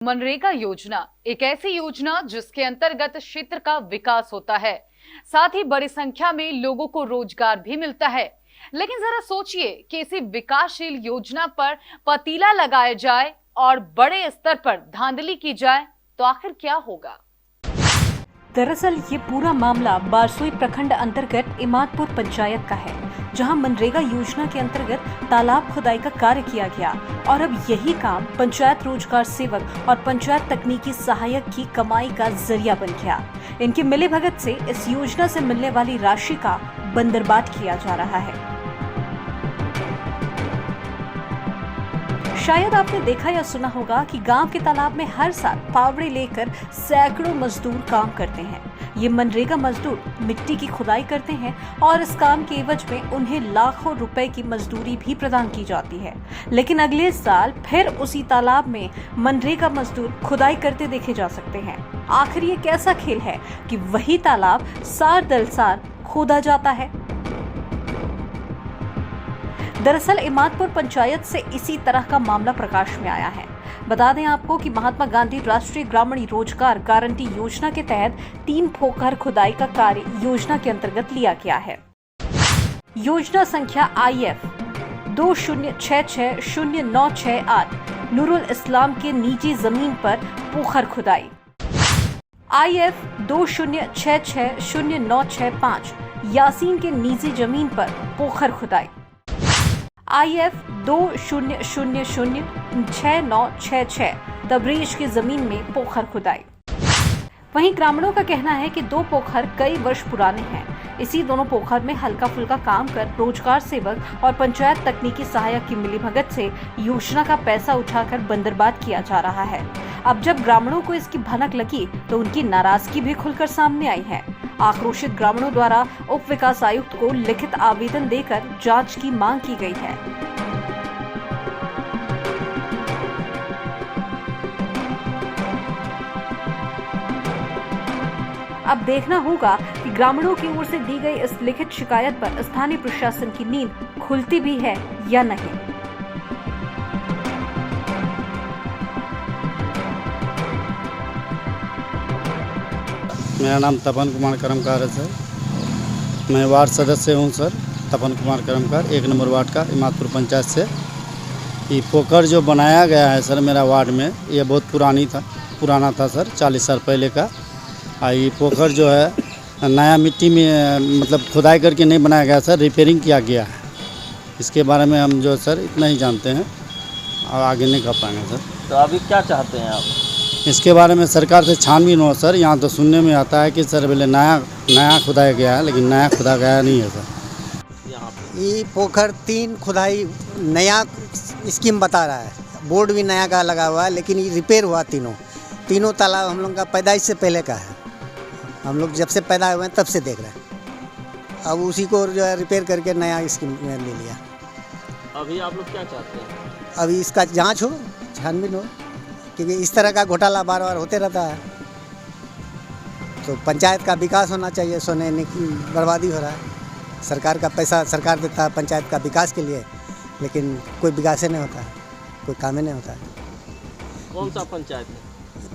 मनरेगा योजना एक ऐसी योजना जिसके अंतर्गत क्षेत्र का विकास होता है, साथ ही बड़ी संख्या में लोगों को रोजगार भी मिलता है। लेकिन जरा सोचिए कि इसी विकासशील योजना पर पतीला लगाया जाए और बड़े स्तर पर धांधली की जाए तो आखिर क्या होगा। दरअसल ये पूरा मामला बारसोई प्रखंड अंतर्गत इमादपुर पंचायत का है, जहां मनरेगा योजना के अंतर्गत तालाब खुदाई का कार्य किया गया और अब यही काम पंचायत रोजगार सेवक और पंचायत तकनीकी सहायक की कमाई का जरिया बन गया। इनकी मिलीभगत से इस योजना से मिलने वाली राशि का बंदरबाट किया जा रहा है। शायद आपने देखा या सुना होगा कि गांव के तालाब में हर साल फावड़े लेकर सैकड़ों मजदूर काम करते हैं। ये मनरेगा मजदूर मिट्टी की खुदाई करते हैं और इस काम के एवज में उन्हें लाखों रुपए की मजदूरी भी प्रदान की जाती है। लेकिन अगले साल फिर उसी तालाब में मनरेगा मजदूर खुदाई करते देखे जा सकते हैं। आखिर ये कैसा खेल है कि वही तालाब साल दर साल खोदा जाता है। दरअसल इमादपुर पंचायत से इसी तरह का मामला प्रकाश में आया है। बता दें आपको कि महात्मा गांधी राष्ट्रीय ग्रामीण रोजगार गारंटी योजना के तहत 3 पोखर खुदाई का कार्य योजना के अंतर्गत लिया गया है। योजना संख्या IF 20660968 नूरुल इस्लाम के निजी जमीन पर पोखर खुदाई, IF 20660965 यासीन के निजी जमीन पर पोखर खुदाई, IF 20006966 तबरेज की जमीन में पोखर खुदाई। वहीं ग्रामीणों का कहना है कि 2 पोखर कई वर्ष पुराने हैं। इसी दोनों पोखर में हल्का फुल्का काम कर रोजगार सेवक और पंचायत तकनीकी सहायक की मिलीभगत से योजना का पैसा उठाकर बंदरबाट किया जा रहा है। अब जब ग्रामीणों को इसकी भनक लगी तो उनकी नाराजगी भी खुलकर सामने आई है। आक्रोशित ग्रामीणों द्वारा उप विकास आयुक्त को लिखित आवेदन देकर जांच की मांग की गई है। अब देखना होगा कि ग्रामीणों की ओर से दी गई इस लिखित शिकायत पर स्थानीय प्रशासन की नींद खुलती भी है या नहीं। मेरा नाम तपन कुमार करमकार है सर। मैं वार्ड सदस्य हूं सर, तपन कुमार करमकार, 1 नंबर वार्ड का इमादपुर पंचायत से। ये पोखर जो बनाया गया है सर मेरा वार्ड में, ये बहुत पुराना था सर, 40 साल पहले का। ये पोखर जो है नया मिट्टी में मतलब खुदाई करके नहीं बनाया गया सर, रिपेयरिंग किया गया है। इसके बारे में हम जो सर इतना ही जानते हैं और आगे नहीं कर पाएंगे सर। तो अभी क्या चाहते हैं आप? इसके बारे में सरकार से छानबीन हो सर। यहाँ तो सुनने में आता है कि सर पहले नया खुदाया गया है, लेकिन नया खुदा गया नहीं है सर। ये पोखर 3 खुदाई नया स्कीम बता रहा है, बोर्ड भी नया का लगा हुआ है, लेकिन ये रिपेयर हुआ तीनों तालाब हम लोग का पैदाइश से पहले का है। हम लोग जब से पैदा हुए हैं तब से देख रहे हैं। अब उसी को जो है रिपेयर करके नया स्कीम में ले लिया। अभी आप लोग क्या चाहते हैं? अभी इसका जांच हो, छानबीन हो, क्योंकि इस तरह का घोटाला बार बार होते रहता है। तो पंचायत का विकास होना चाहिए, सोने की बर्बादी हो रहा है। सरकार का पैसा सरकार देता है पंचायत का विकास के लिए, लेकिन कोई विकास नहीं होता है, कोई काम ही नहीं होता है। कौन सा पंचायत है?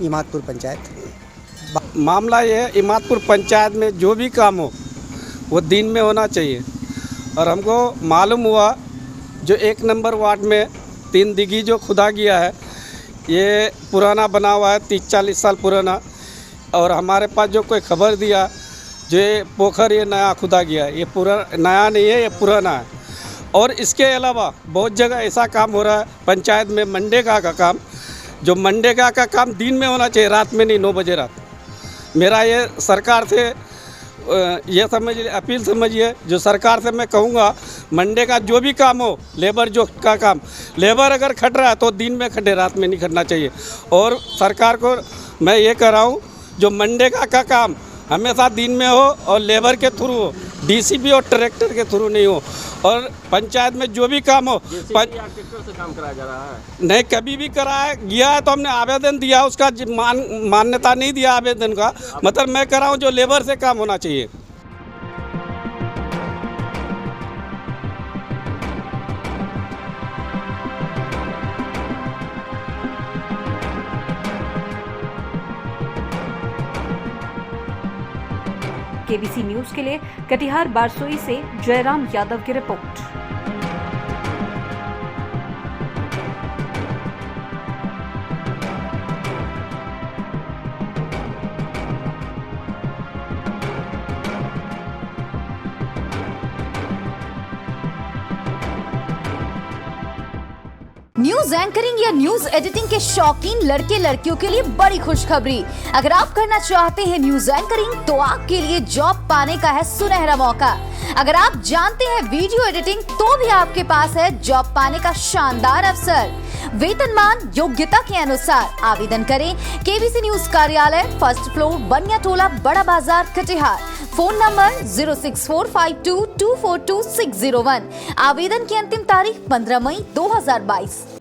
इमादपुर पंचायत। मामला ये है, इमादपुर पंचायत में जो भी काम हो वो दिन में होना चाहिए। और हमको मालूम हुआ जो 1 नंबर वार्ड में 3 दिघी जो खुदा गया है, ये पुराना बना हुआ है, 30-40 साल पुराना। और हमारे पास जो कोई खबर दिया जो ये पोखर ये नया खुदा गया है, ये नया नहीं है, ये पुराना है। और इसके अलावा बहुत जगह ऐसा काम हो रहा है पंचायत में, मनरेगा का काम, जो मनरेगा का काम दिन में होना चाहिए, रात में नहीं, 9 बजे रात। मेरा ये सरकार से ये समझिए, अपील समझिए, जो सरकार से मैं कहूँगा मनरेगा जो भी काम हो, लेबर जो का काम, लेबर अगर खट रहा है तो दिन में खटे, रात में नहीं खटना चाहिए। और सरकार को मैं ये कह रहा हूँ जो मनरेगा का काम हमेशा दिन में हो और लेबर के थ्रू हो, DCP और ट्रैक्टर के थ्रू नहीं हो। और पंचायत में जो भी काम हो, ट्रैक्टर से काम कराया जा रहा है? नहीं, कभी भी कराया गया है तो हमने आवेदन दिया, उसका मान्यता नहीं दिया आवेदन का। मतलब मैं कह रहा हूँ जो लेबर से काम होना चाहिए। केबीसी न्यूज के लिए कटिहार बारसोई से जयराम यादव की रिपोर्ट। न्यूज एंकरिंग या न्यूज एडिटिंग के शौकीन लड़के लड़कियों के लिए बड़ी खुशखबरी। अगर आप करना चाहते हैं न्यूज एंकरिंग तो आपके लिए जॉब पाने का है सुनहरा मौका। अगर आप जानते हैं वीडियो एडिटिंग तो भी आपके पास है जॉब पाने का शानदार अवसर। वेतनमान योग्यता के अनुसार आवेदन करें। केबीसी न्यूज कार्यालय, फर्स्ट फ्लोर, बनिया टोला, बड़ा बाजार, कटिहार। Phone number 06452242601। आवेदन की अंतिम तारीख 15 मई 2022।